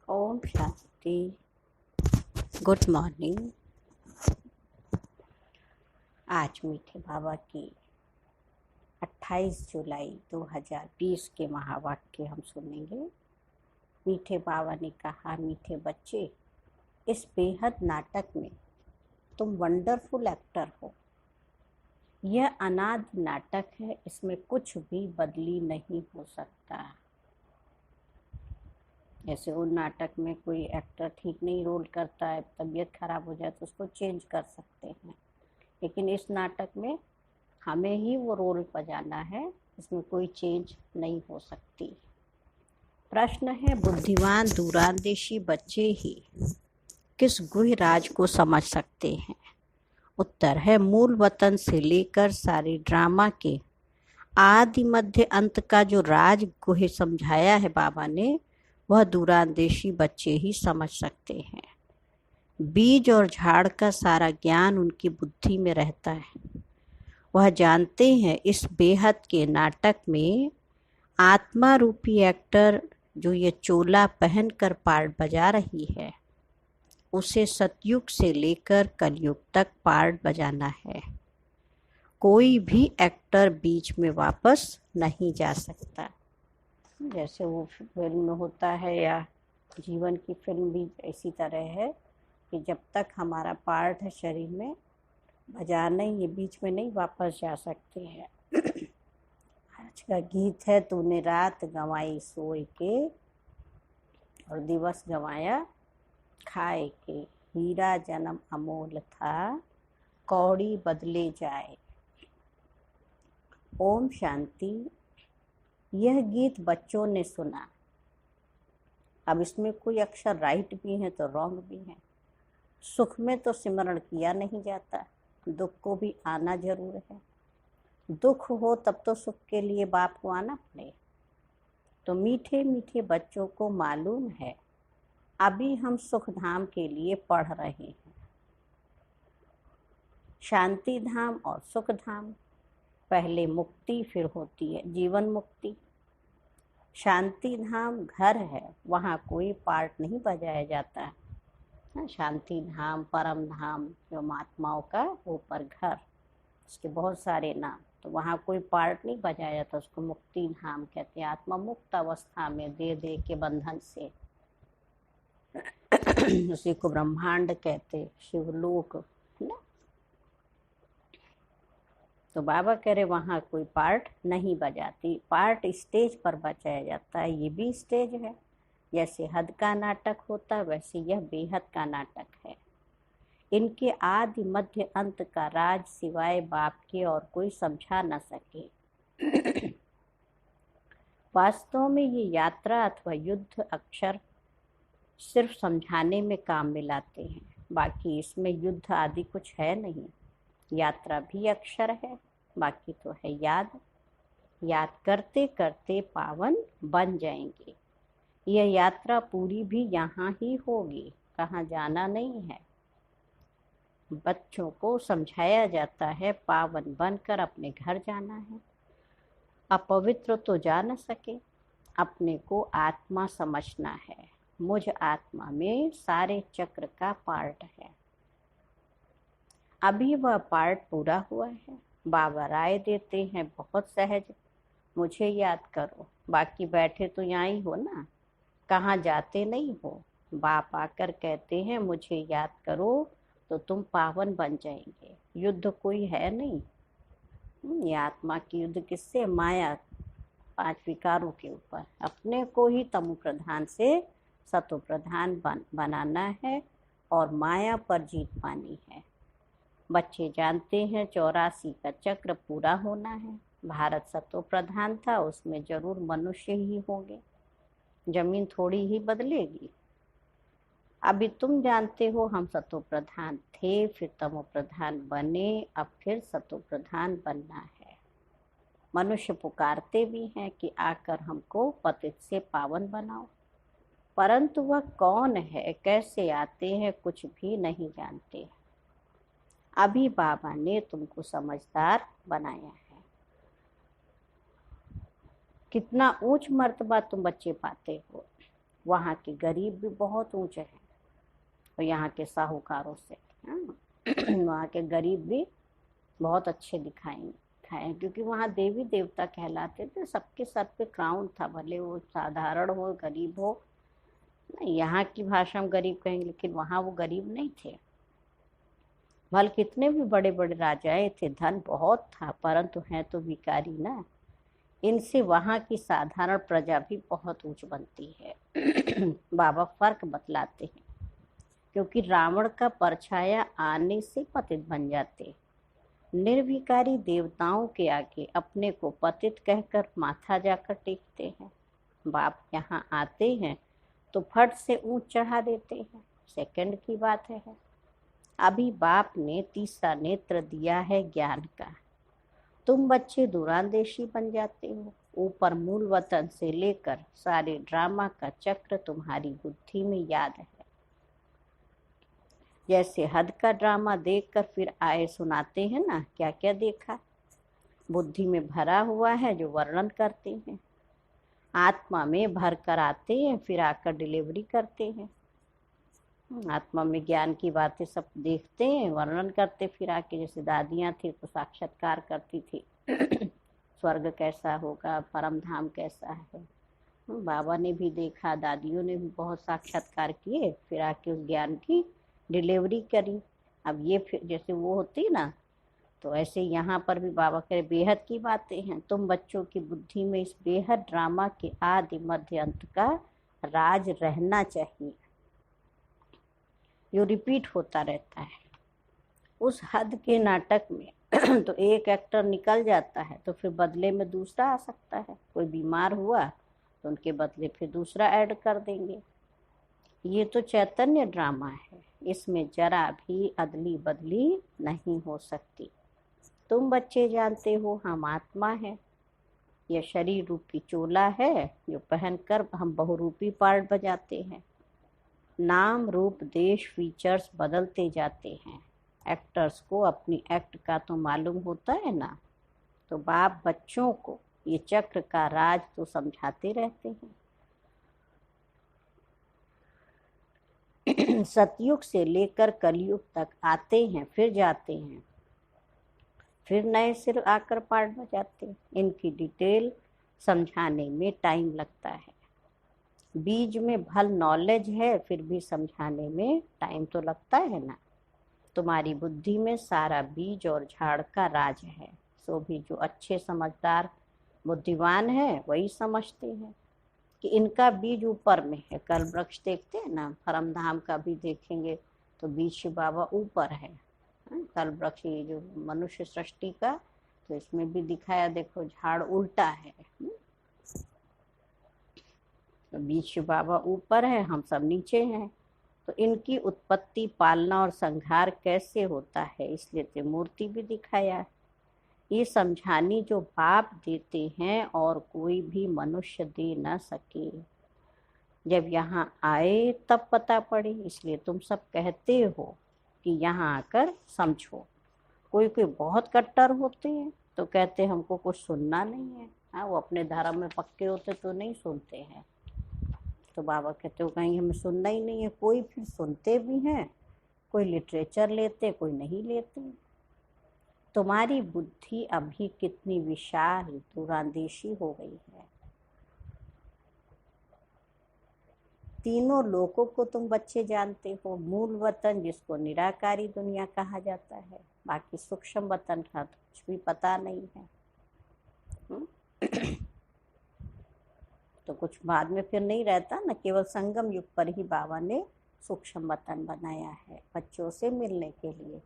Om Shanti. Good morning. आज मीठे बाबा की 28 जुलाई 2020 के महावाक्य हम सुनेंगे। मीठे बाबा ने कहा, मीठे बच्चे, इस बेहद नाटक में तुम वंडरफुल एक्टर हो। यह अनाद नाटक है, इसमें कुछ भी बदली नहीं हो सकता। जैसे वो नाटक में कोई एक्टर ठीक नहीं रोल करता है, तबीयत खराब हो जाए तो उसको चेंज कर सकते हैं, लेकिन इस नाटक में हमें ही वो रोल बजाना है, इसमें कोई चेंज नहीं हो सकती। प्रश्न है, बुद्धिमान दूरंदेशी बच्चे ही किस गुह्य राज को समझ सकते हैं? उत्तर है, मूल वतन से लेकर सारे ड्रामा के आदि मध्य अंत का जो राज गुह्य समझाया है बाबा ने, वह दूरंदेशी बच्चे ही समझ सकते हैं। बीज और झाड़ का सारा ज्ञान उनकी बुद्धि में रहता है। वह जानते हैं इस बेहद के नाटक में आत्मा रूपी एक्टर जो ये चोला पहनकर पार्ट बजा रही है, उसे सतयुग से लेकर कलयुग तक पार्ट बजाना है। कोई भी एक्टर बीच में वापस नहीं जा सकता। जैसे वो फिल्म में होता है या जीवन की फिल्म भी इसी तरह है कि जब तक हमारा पार्ट है शरीर में, बजाना ये बीच में नहीं वापस जा सकते हैं। आज का गीत है, तूने रात गंवाई सोए के और दिवस गंवाया खाए के। हीरा जन्म अमोल था, कौड़ी बदले जाए। ओम शांति। यह गीत बच्चों ने सुना। अब इसमें कोई अक्षर राइट भी है तो रॉन्ग भी है। सुख में तो सिमरण किया नहीं जाता, दुख को भी आना जरूर है। दुख हो तब तो सुख के लिए बाप को आना पड़े। तो मीठे मीठे बच्चों को मालूम है, अभी हम सुख धाम के लिए पढ़ रहे हैं। शांति धाम और सुख धाम, पहले मुक्ति फिर होती है जीवन मुक्ति। शांति धाम घर है, वहाँ कोई पार्ट नहीं बजाया जाता। शांति धाम, परम धाम, जो महात्माओं का ऊपर घर, उसके बहुत सारे नाम, तो वहाँ कोई पार्ट नहीं बजाया जाता। उसको मुक्ति धाम कहते हैं। आत्मा मुक्त अवस्था में दे दे के बंधन से, उसी को ब्रह्मांड कहते, शिवलोक ना। तो बाबा कह रहे वहाँ कोई पार्ट नहीं बजाती। पार्ट स्टेज पर बजाया जाता है, ये भी स्टेज है। जैसे हद का नाटक होता है, वैसे यह बेहद का नाटक है। इनके आदि मध्य अंत का राज सिवाय बाप के और कोई समझा न सके। वास्तव में ये यात्रा अथवा युद्ध अक्षर सिर्फ समझाने में काम में लाते हैं, बाकी इसमें युद्ध आदि कुछ है नहीं। यात्रा भी अक्षर है, बाकी तो है याद। याद करते करते पावन बन जाएंगे। यह यात्रा पूरी भी यहाँ ही होगी, कहाँ जाना नहीं है। बच्चों को समझाया जाता है पावन बनकर अपने घर जाना है। अपवित्र तो जा न सके, अपने को आत्मा समझना है। मुझ आत्मा में सारे चक्र का पार्ट है। अभी वह पार्ट पूरा हुआ है। बाबा राय देते हैं बहुत सहज, मुझे याद करो। बाकी बैठे तो यहाँ ही हो ना, कहाँ जाते नहीं हो। बाप आकर कहते हैं मुझे याद करो तो तुम पावन बन जाएंगे। युद्ध कोई है नहीं। ये आत्मा की युद्ध किससे? माया, 5 विकारों के ऊपर। अपने को ही तमो प्रधान से सतो प्रधान बनाना है और माया पर जीत पानी है। बच्चे जानते हैं 84 का चक्र पूरा होना है। भारत सतो प्रधान था, उसमें जरूर मनुष्य ही होंगे। जमीन थोड़ी ही बदलेगी। अभी तुम जानते हो हम सतो प्रधान थे, फिर तमो प्रधान बने, अब फिर सतो प्रधान बनना है। मनुष्य पुकारते भी हैं कि आकर हमको पतित से पावन बनाओ, परंतु वह कौन है, कैसे आते हैं, कुछ भी नहीं जानते। अभी बाबा ने तुमको समझदार बनाया है। कितना ऊंच मर्तबा तुम बच्चे पाते हो। वहाँ के गरीब भी बहुत ऊंचे हैं और यहाँ के साहूकारों से वहाँ के गरीब भी बहुत अच्छे दिखाएंगे खाएं, क्योंकि वहाँ देवी देवता कहलाते थे, सबके सर पे क्राउन था, भले वो साधारण हो गरीब हो। यहाँ की भाषा में गरीब कहेंगे, लेकिन वहाँ वो गरीब नहीं थे। भल कितने भी बड़े बड़े राजाएं थे, धन बहुत था, परंतु हैं तो भिखारी ना। इनसे वहाँ की साधारण प्रजा भी बहुत ऊंच बनती है। बाबा फर्क बतलाते हैं, क्योंकि रावण का परछाया आने से पतित बन जाते। निर्भिकारी देवताओं के आगे अपने को पतित कहकर माथा जाकर टेकते हैं। बाप यहाँ आते हैं तो फट से ऊंच चढ़ा देते हैं, सेकंड की बात है। अभी बाप ने तीसरा नेत्र दिया है ज्ञान का, तुम बच्चे दूरांदेशी बन जाते हो। ऊपर मूल वतन से लेकर सारे ड्रामा का चक्र तुम्हारी बुद्धि में याद है। जैसे हद का ड्रामा देखकर फिर आए सुनाते हैं ना, क्या क्या देखा, बुद्धि में भरा हुआ है जो वर्णन करते हैं। आत्मा में भर कर आते हैं, फिर आकर डिलीवरी करते हैं। आत्मा में ज्ञान की बातें सब देखते हैं, वर्णन करते, फिर आके जैसे दादियाँ थी तो साक्षात्कार करती थी। स्वर्ग कैसा होगा, परम धाम कैसा है। बाबा ने भी देखा, दादियों ने भी बहुत साक्षात्कार किए, फिर आके उस ज्ञान की डिलीवरी करी। अब ये फिर जैसे वो होती ना, तो ऐसे यहाँ पर भी बाबा कह रहे बेहद की बातें हैं। तुम बच्चों की बुद्धि में इस बेहद ड्रामा के आदि मध्य अंत का राज रहना चाहिए, जो रिपीट होता रहता है। उस हद के नाटक में तो एक एक्टर निकल जाता है तो फिर बदले में दूसरा आ सकता है। कोई बीमार हुआ तो उनके बदले फिर दूसरा ऐड कर देंगे। ये तो चैतन्य ड्रामा है, इसमें जरा भी अदली बदली नहीं हो सकती। तुम बच्चे जानते हो हम आत्मा है, यह शरीर रूपी चोला है जो पहनकर हम बहुरूपी पार्ट बजाते हैं। नाम रूप देश फीचर्स बदलते जाते हैं। एक्टर्स को अपनी एक्ट का तो मालूम होता है ना, तो बाप बच्चों को ये चक्र का राज तो समझाते रहते हैं। सतयुग से लेकर कलयुग तक आते हैं, फिर जाते हैं, फिर नए सिर आकर पार्ट बजाते हैं। इनकी डिटेल समझाने में टाइम लगता है। बीज में भल नॉलेज है, फिर भी समझाने में टाइम तो लगता है ना। तुम्हारी बुद्धि में सारा बीज और झाड़ का राज है, सो भी जो अच्छे समझदार बुद्धिमान है वही समझते हैं कि इनका बीज ऊपर में है। कल वृक्ष देखते हैं ना, परमधाम का भी देखेंगे तो बीज बाबा ऊपर है। कल वृक्ष ये जो मनुष्य सृष्टि का, तो इसमें भी दिखाया, देखो झाड़ उल्टा है, तो बीज बाबा ऊपर है, हम सब नीचे हैं। तो इनकी उत्पत्ति, पालना और संहार कैसे होता है, इसलिए त्रिमूर्ति भी दिखाया। ये समझानी जो बाप देते हैं और कोई भी मनुष्य दे न सके। जब यहाँ आए तब पता पड़े, इसलिए तुम सब कहते हो कि यहाँ आकर समझो। कोई कोई बहुत कट्टर होते हैं तो कहते हमको कुछ सुनना नहीं है। हाँ, वो अपने धर्म में पक्के होते तो नहीं सुनते हैं, तो बाबा कहते हो कहीं हमें सुनना ही नहीं है। कोई फिर सुनते भी हैं, कोई लिटरेचर लेते, कोई नहीं लेते। तुम्हारी बुद्धि अभी कितनी विशाल दूरांदेशी हो गई है। तीनों लोकों को तुम बच्चे जानते हो। मूल वतन जिसको निराकारी दुनिया कहा जाता है, बाकी सूक्ष्म वतन का तो कुछ भी पता नहीं है। तो कुछ बाद में फिर नहीं रहता ना, केवल संगम युग पर ही बाबा ने सूक्ष्म वतन बनाया है बच्चों से मिलने के लिए।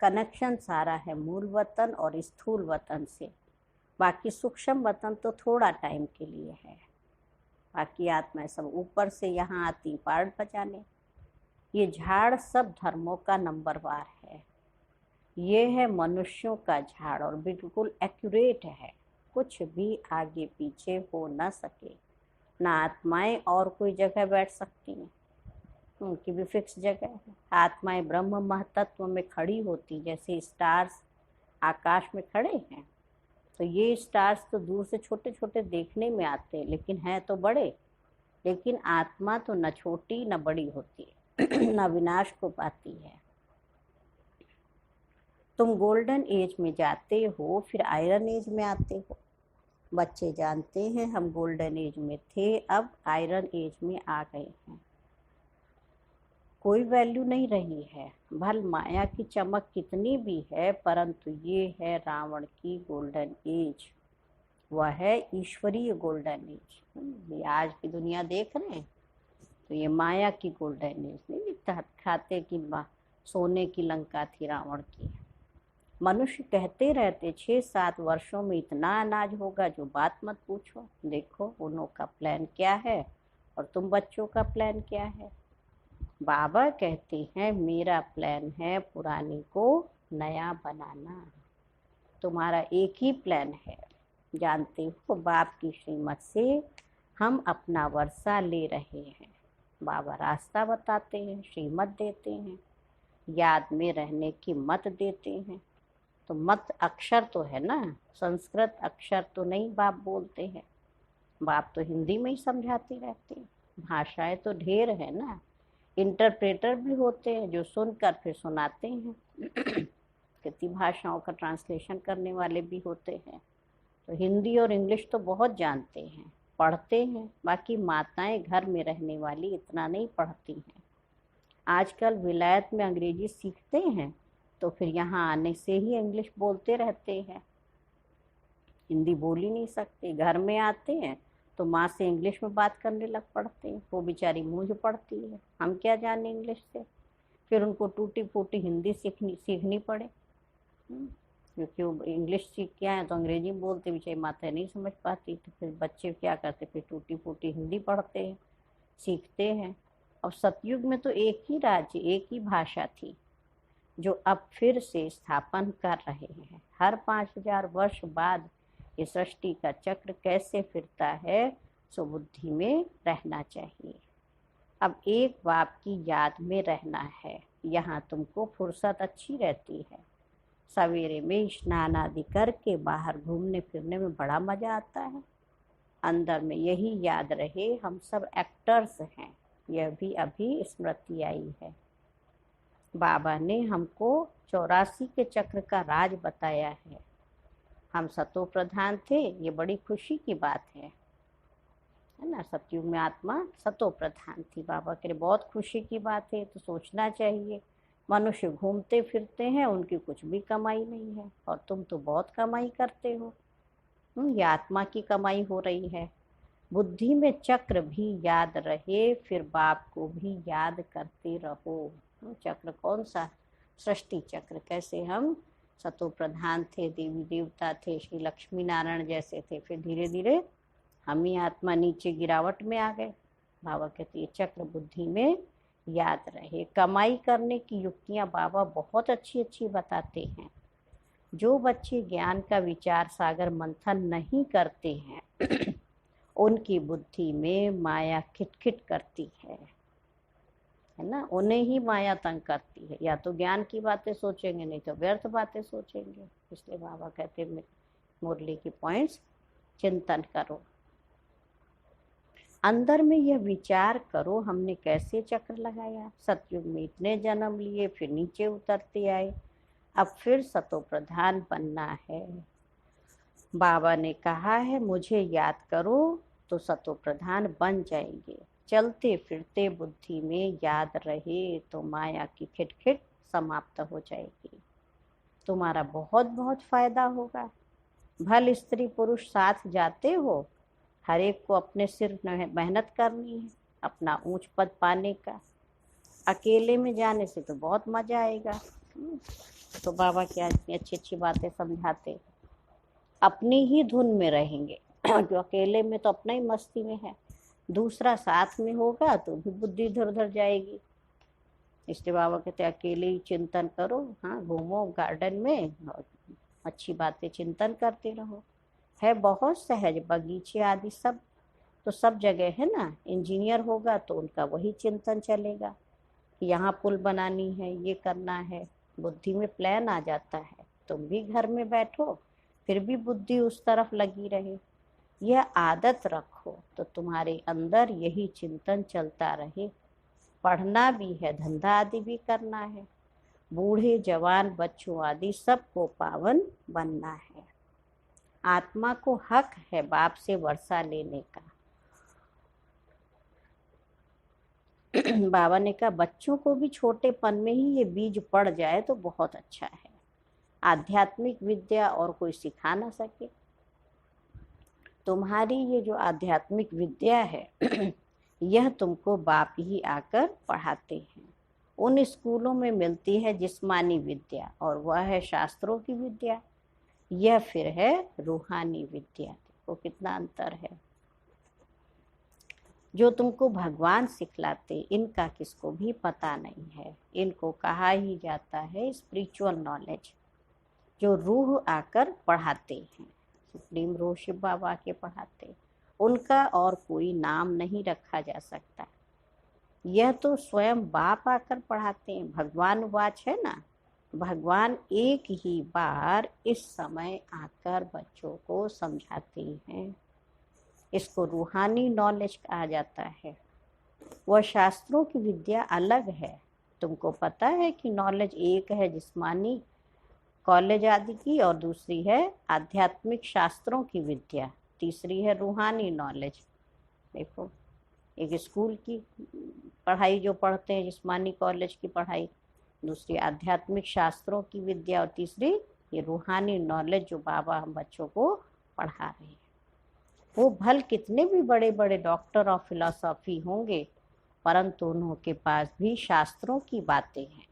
कनेक्शन सारा है मूल वतन और स्थूल वतन से। बाकी सूक्ष्म वतन तो थोड़ा टाइम के लिए है। बाकी आत्माएं सब ऊपर से यहाँ आती पार्ट बजाने। ये झाड़ सब धर्मों का नंबरवार है। ये है मनुष्यों का झाड़ और बिल्कुल एक्यूरेट है, कुछ भी आगे पीछे हो न सके। ना आत्माएं और कोई जगह बैठ सकती हैं, उनकी भी फिक्स जगह है। आत्माएं ब्रह्म महतत्व में खड़ी होती, जैसे स्टार्स आकाश में खड़े हैं। तो ये स्टार्स तो दूर से छोटे छोटे देखने में आते हैं, लेकिन हैं तो बड़े। लेकिन आत्मा तो न छोटी न बड़ी होती है न विनाश को पाती है। तुम गोल्डन एज में जाते हो, फिर आयरन एज में आते हो। बच्चे जानते हैं हम गोल्डन एज में थे, अब आयरन एज में आ गए हैं। कोई वैल्यू नहीं रही है। भल माया की चमक कितनी भी है, परंतु ये है रावण की गोल्डन एज। वह है ईश्वरीय गोल्डन एज। ये आज की दुनिया देख रहे हैं तो ये माया की गोल्डन एज नहीं दिखता। खाते की सोने की लंका थी रावण की। मनुष्य कहते रहते 6-7 वर्षों में इतना अनाज होगा, जो बात मत पूछो। देखो उन्हों का प्लान क्या है और तुम बच्चों का प्लान क्या है। बाबा कहते हैं मेरा प्लान है पुराने को नया बनाना। तुम्हारा एक ही प्लान है। जानते हो बाप की श्रीमत से हम अपना वर्षा ले रहे हैं। बाबा रास्ता बताते हैं, श्रीमत देते हैं, याद में रहने की मत देते हैं। तो मत अक्षर तो है ना, संस्कृत अक्षर तो नहीं बाप बोलते हैं। बाप तो हिंदी में ही समझाते रहते हैं। भाषाएं तो ढेर है ना, इंटरप्रेटर भी होते हैं जो सुनकर फिर सुनाते हैं। कितनी भाषाओं का ट्रांसलेशन करने वाले भी होते हैं। तो हिंदी और इंग्लिश तो बहुत जानते हैं, पढ़ते हैं। बाकी माताएं घर में रहने वाली इतना नहीं पढ़ती हैं। आजकल विलायत में अंग्रेजी सीखते हैं तो फिर यहाँ आने से ही इंग्लिश बोलते रहते हैं। हिंदी बोल ही नहीं सकते। घर में आते हैं तो माँ से इंग्लिश में बात करने लग पड़ते हैं। वो बेचारी मूंझ पड़ती है, हम क्या जाने इंग्लिश से। फिर उनको टूटी फूटी हिंदी सीखनी पड़े, क्योंकि वो इंग्लिश सीख के आए तो अंग्रेजी बोलते, बेचारी माता नहीं समझ पाती। तो फिर बच्चे क्या करते, फिर टूटी फूटी हिंदी पढ़ते हैं, सीखते हैं। अब सतयुग में तो एक ही राज्य, एक ही भाषा थी, जो अब फिर से स्थापन कर रहे हैं। हर 5000 वर्ष बाद ये सृष्टि का चक्र कैसे फिरता है, सो बुद्धि में रहना चाहिए। अब एक बाप की याद में रहना है। यहाँ तुमको फुर्सत अच्छी रहती है। सवेरे में स्नान आदि करके बाहर घूमने फिरने में बड़ा मजा आता है। अंदर में यही याद रहे हम सब एक्टर्स हैं। यह भी अभी स्मृति आई है। बाबा ने हमको 84 के चक्र का राज बताया है। हम सतो प्रधान थे, ये बड़ी खुशी की बात है ना। सतयुग में आत्मा सतो प्रधान थी। बाबा के लिए बहुत खुशी की बात है। तो सोचना चाहिए, मनुष्य घूमते फिरते हैं, उनकी कुछ भी कमाई नहीं है, और तुम तो बहुत कमाई करते हो। ये आत्मा की कमाई हो रही है। बुद्धि में चक्र भी याद रहे, फिर बाप को भी याद करते रहो। चक्र कौन सा, सृष्टि चक्र। कैसे हम सतो प्रधान थे, देवी देवता थे, श्री लक्ष्मी नारायण जैसे थे, फिर धीरे धीरे हम ही आत्मा नीचे गिरावट में आ गए। बाबा कहते ये चक्र बुद्धि में याद रहे। कमाई करने की युक्तियां बाबा बहुत अच्छी अच्छी बताते हैं। जो बच्चे ज्ञान का विचार सागर मंथन नहीं करते हैं उनकी बुद्धि में माया खिटखिट करती है ना। उन्हें ही माया तंग करती है। या तो ज्ञान की बातें सोचेंगे, नहीं तो व्यर्थ बातें सोचेंगे। इसलिए बाबा कहते हैं मुरली की पॉइंट्स चिंतन करो, अंदर में यह विचार करो हमने कैसे चक्र लगाया। सतयुग में इतने जन्म लिए, फिर नीचे उतरते आए, अब फिर सतो प्रधान बनना है। बाबा ने कहा है मुझे याद करो तो सतो प्रधान बन जाएंगे। चलते फिरते बुद्धि में याद रहे तो माया की खिटखिट समाप्त हो जाएगी। तुम्हारा बहुत बहुत फायदा होगा। भल स्त्री पुरुष साथ जाते हो, हर एक को अपने सिर मेहनत करनी है अपना ऊंच पद पाने का। अकेले में जाने से तो बहुत मजा आएगा। तो बाबा क्या इतनी अच्छी अच्छी बातें समझाते। अपनी ही धुन में रहेंगे जो अकेले में तो अपना ही मस्ती में है, दूसरा साथ में होगा तो भी बुद्धि इधर उधर जाएगी। इसलिए बाबा कहते अकेले ही चिंतन करो। हाँ, घूमो गार्डन में और अच्छी बातें चिंतन करते रहो। है बहुत सहज, बगीचे आदि सब तो सब जगह है ना। इंजीनियर होगा तो उनका वही चिंतन चलेगा कि यहाँ पुल बनानी है, ये करना है, बुद्धि में प्लान आ जाता है। तुम भी घर में बैठो फिर भी बुद्धि उस तरफ लगी रहे। यह आदत रखो तो तुम्हारे अंदर यही चिंतन चलता रहे। पढ़ना भी है, धंधा आदि भी करना है, बूढ़े जवान बच्चों आदि सबको पावन बनना है। आत्मा को हक है बाप से वर्षा लेने का। बाबा ने कहा बच्चों को भी छोटेपन में ही ये बीज पड़ जाए तो बहुत अच्छा है। आध्यात्मिक विद्या और कोई सिखा ना सके। तुम्हारी ये जो आध्यात्मिक विद्या है यह तुमको बाप ही आकर पढ़ाते हैं। उन स्कूलों में मिलती है जिस्मानी विद्या और वह है शास्त्रों की विद्या। यह फिर है रूहानी विद्या। देखो कितना अंतर है। जो तुमको भगवान सिखलाते इनका किसको भी पता नहीं है। इनको कहा ही जाता है स्पिरिचुअल नॉलेज, जो रूह आकर पढ़ाते हैं। सुप्रीम रूह शिव बाबा के पढ़ाते, उनका और कोई नाम नहीं रखा जा सकता। यह तो स्वयं बाप आकर पढ़ाते हैं। भगवान वाच है ना, भगवान एक ही बार इस समय आकर बच्चों को समझाते हैं। इसको रूहानी नॉलेज कहा जाता है। वह शास्त्रों की विद्या अलग है। तुमको पता है कि नॉलेज एक है जिस्मानी कॉलेज आदि की, और दूसरी है आध्यात्मिक शास्त्रों की विद्या, तीसरी है रूहानी नॉलेज। देखो, एक स्कूल की पढ़ाई जो पढ़ते हैं जिस्मानी कॉलेज की पढ़ाई, दूसरी आध्यात्मिक शास्त्रों की विद्या, और तीसरी ये रूहानी नॉलेज जो बाबा हम बच्चों को पढ़ा रहे हैं। वो भल कितने भी बड़े बड़े डॉक्टर ऑफ फिलॉसफी होंगे, परंतु उनके पास भी शास्त्रों की बातें हैं।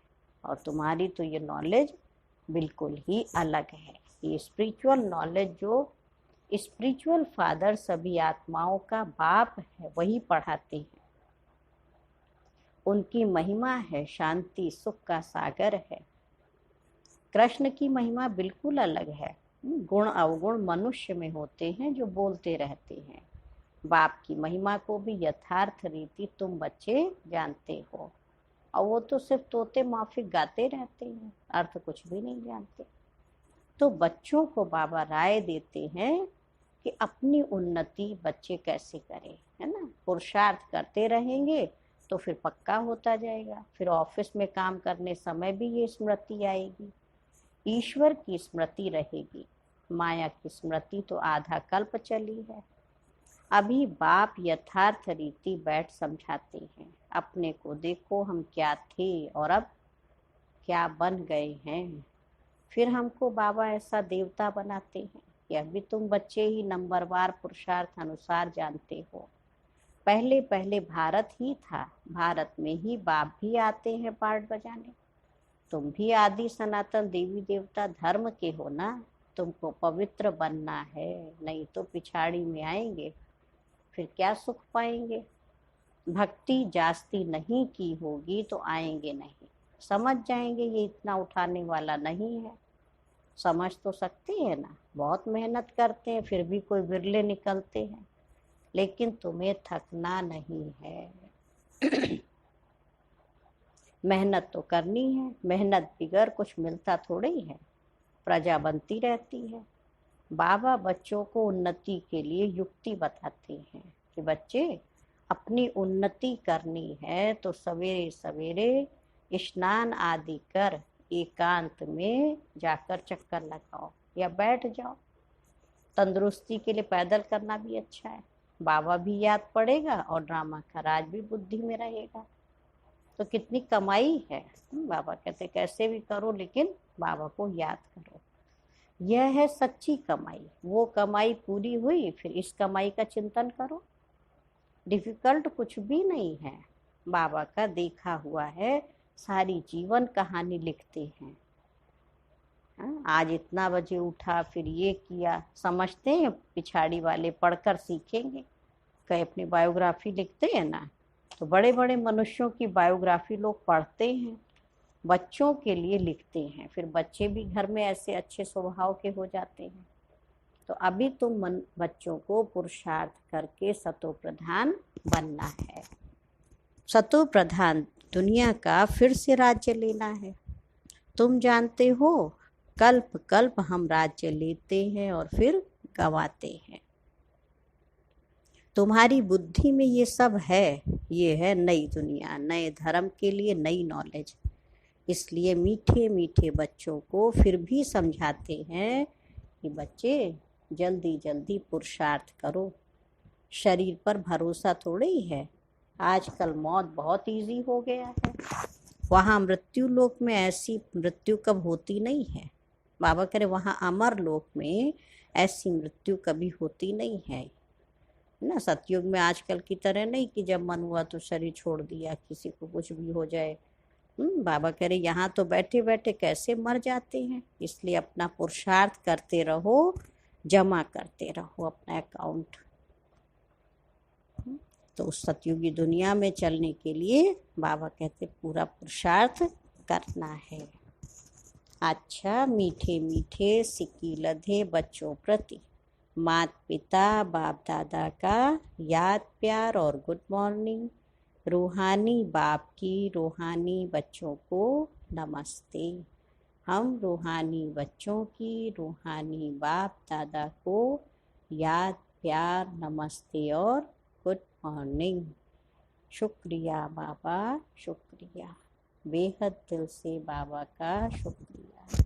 और तुम्हारी तो ये नॉलेज बिल्कुल ही अलग है। ये स्पिरिचुअल नॉलेज जो स्पिरिचुअल फादर सभी आत्माओं का बाप है वही पढ़ाते हैं। उनकी महिमा है शांति सुख का सागर है। कृष्ण की महिमा बिल्कुल अलग है। गुण अवगुण मनुष्य में होते हैं जो बोलते रहते हैं। बाप की महिमा को भी यथार्थ रीति तुम बच्चे जानते हो, और वो तो सिर्फ तोते माफिक गाते रहते हैं, अर्थ कुछ भी नहीं जानते। तो बच्चों को बाबा राय देते हैं कि अपनी उन्नति बच्चे कैसे करें, है ना। पुरुषार्थ करते रहेंगे तो फिर पक्का होता जाएगा। फिर ऑफिस में काम करने समय भी ये स्मृति आएगी, ईश्वर की स्मृति रहेगी। माया की स्मृति तो आधा कल्प चली है। अभी बाप यथार्थ रीति बैठ समझाते हैं। अपने को देखो, हम क्या थे और अब क्या बन गए हैं। फिर हमको बाबा ऐसा देवता बनाते हैं कि अभी तुम बच्चे ही नंबरवार पुरुषार्थ अनुसार जानते हो। पहले पहले भारत ही था, भारत में ही बाप भी आते हैं पार्ट बजाने। तुम भी आदि सनातन देवी देवता धर्म के हो ना, तुमको पवित्र बनना है, नहीं तो पिछाड़ी में आएंगे, फिर क्या सुख पाएंगे। भक्ति जास्ती नहीं की होगी तो आएंगे नहीं, समझ जाएंगे ये इतना उठाने वाला नहीं है। समझ तो सकते हैं ना, बहुत मेहनत करते हैं फिर भी कोई बिरले निकलते हैं, लेकिन तुम्हें थकना नहीं है। मेहनत तो करनी है, मेहनत बिगर कुछ मिलता थोड़े ही है, प्रजा बनती रहती है। बाबा बच्चों को उन्नति के लिए युक्ति बताते हैं कि बच्चे अपनी उन्नति करनी है तो सवेरे सवेरे स्नान आदि कर एकांत में जाकर चक्कर लगाओ या बैठ जाओ। तंदुरुस्ती के लिए पैदल करना भी अच्छा है, बाबा भी याद पड़ेगा और ड्रामा का राज भी बुद्धि में रहेगा। तो कितनी कमाई है। बाबा कहते कैसे भी करो लेकिन बाबा को याद करो, यह है सच्ची कमाई। वो कमाई पूरी हुई फिर इस कमाई का चिंतन करो। डिफिकल्ट कुछ भी नहीं है, बाबा का देखा हुआ है, सारी जीवन कहानी लिखते हैं। आज इतना बजे उठा फिर ये किया, समझते हैं पिछाड़ी वाले पढ़कर सीखेंगे। कई अपनी बायोग्राफी लिखते हैं ना, तो बड़े बड़े मनुष्यों की बायोग्राफी लोग पढ़ते हैं, बच्चों के लिए लिखते हैं, फिर बच्चे भी घर में ऐसे अच्छे स्वभाव के हो जाते हैं। तो अभी तुम बच्चों को पुरुषार्थ करके सतो प्रधान बनना है। सतो प्रधान दुनिया का फिर से राज्य लेना है। तुम जानते हो कल्प कल्प हम राज्य लेते हैं और फिर गंवाते हैं। तुम्हारी बुद्धि में ये सब है, ये है नई दुनिया, नए धर्म के लिए नई नॉलेज। इसलिए मीठे मीठे बच्चों को फिर भी समझाते हैं कि बच्चे जल्दी जल्दी पुरुषार्थ करो, शरीर पर भरोसा थोड़े ही है। आजकल मौत बहुत इजी हो गया है, वहाँ मृत्यु लोक में ऐसी मृत्यु कब होती नहीं है। बाबा कह रहे वहाँ अमर लोक में ऐसी मृत्यु कभी होती नहीं है ना। सतयुग में आजकल की तरह नहीं कि जब मन हुआ तो शरीर छोड़ दिया, किसी को कुछ भी हो जाए। बाबा कह रहे यहाँ तो बैठे बैठे कैसे मर जाते हैं। इसलिए अपना पुरुषार्थ करते रहो, जमा करते रहो अपना अकाउंट। तो उस सतयुगी दुनिया में चलने के लिए बाबा कहते पूरा पुरुषार्थ करना है। अच्छा, मीठे मीठे सिक्की लधे बच्चों प्रति माता पिता बाप दादा का याद प्यार और गुड मॉर्निंग। रूहानी बाप की रूहानी बच्चों को नमस्ते। हम रूहानी बच्चों की रूहानी बाप दादा को याद प्यार नमस्ते और गुड मॉर्निंग। शुक्रिया बाबा, शुक्रिया, बेहद दिल से बाबा का शुक्रिया।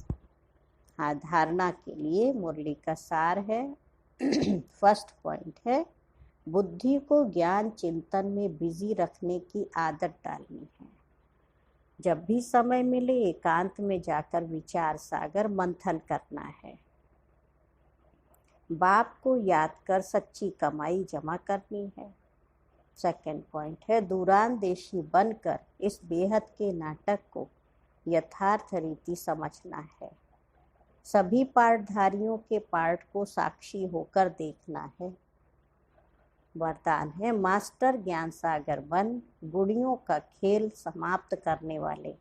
हाँ, धारणा के लिए मुरली का सार है। फर्स्ट पॉइंट है, बुद्धि को ज्ञान चिंतन में बिजी रखने की आदत डालनी है। जब भी समय मिले एकांत में जाकर विचार सागर मंथन करना है। बाप को याद कर सच्ची कमाई जमा करनी है। सेकंड पॉइंट है, दूरांदेशी बनकर इस बेहद के नाटक को यथार्थ रीति समझना है। सभी पार्टधारियों के पार्ट को साक्षी होकर देखना है। वरदान है, मास्टर ज्ञान सागर बन गुड़ियों का खेल समाप्त करने वाले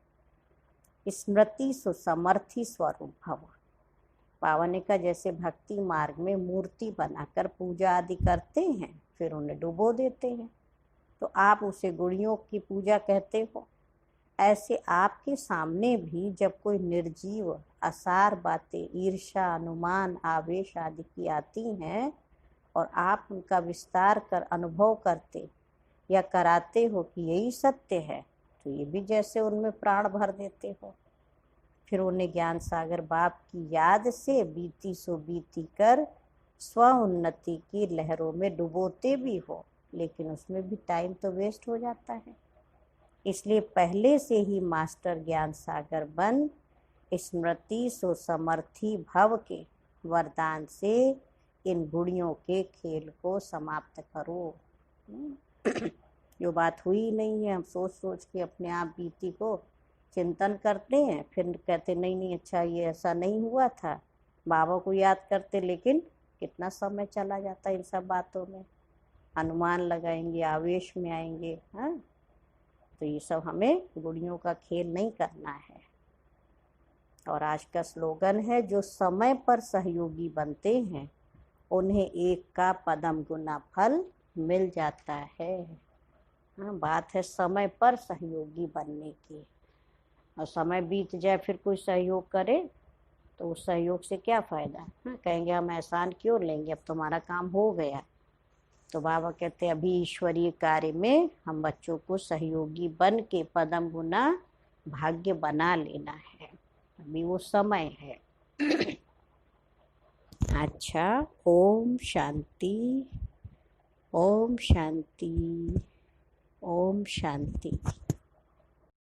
स्मृति सुसमर्थी स्वरूप भव। पावन का जैसे भक्ति मार्ग में मूर्ति बनाकर पूजा आदि करते हैं, फिर उन्हें डुबो देते हैं, तो आप उसे गुड़ियों की पूजा कहते हो। ऐसे आपके सामने भी जब कोई निर्जीव असार बातें ईर्ष्या अनुमान आवेश आदि की आती हैं और आप उनका विस्तार कर अनुभव करते या कराते हो कि यही सत्य है, तो ये भी जैसे उनमें प्राण भर देते हो। फिर उन्हें ज्ञान सागर बाप की याद से बीती सो बीती कर स्व उन्नति की लहरों में डुबोते भी हो, लेकिन उसमें भी टाइम तो वेस्ट हो जाता है। इसलिए पहले से ही मास्टर ज्ञान सागर बन स्मृति सुसमर्थी भव के वरदान से इन गुड़ियों के खेल को समाप्त करो। जो बात हुई नहीं है, हम सोच सोच के अपने आप बीती को चिंतन करते हैं, फिर कहते नहीं अच्छा ये ऐसा नहीं हुआ था। बाबा को याद करते, लेकिन कितना समय चला जाता है इन सब बातों में। अनुमान लगाएंगे, आवेश में आएंगे। हाँ, तो ये सब हमें गुड़ियों का खेल नहीं करना है। और आज का स्लोगन है, जो समय पर सहयोगी बनते हैं उन्हें एक का पदम गुना फल मिल जाता है। हाँ, बात है समय पर सहयोगी बनने की। और समय बीत जाए फिर कोई सहयोग करे तो उस सहयोग से क्या फ़ायदा। हाँ, कहेंगे हम एहसान क्यों लेंगे, अब तुम्हारा काम हो गया। तो बाबा कहते हैं अभी ईश्वरीय कार्य में हम बच्चों को सहयोगी बन के पदम गुना भाग्य बना लेना है, अभी वो समय है। अच्छा, ओम शांति, ओम शांति, ओम शांति।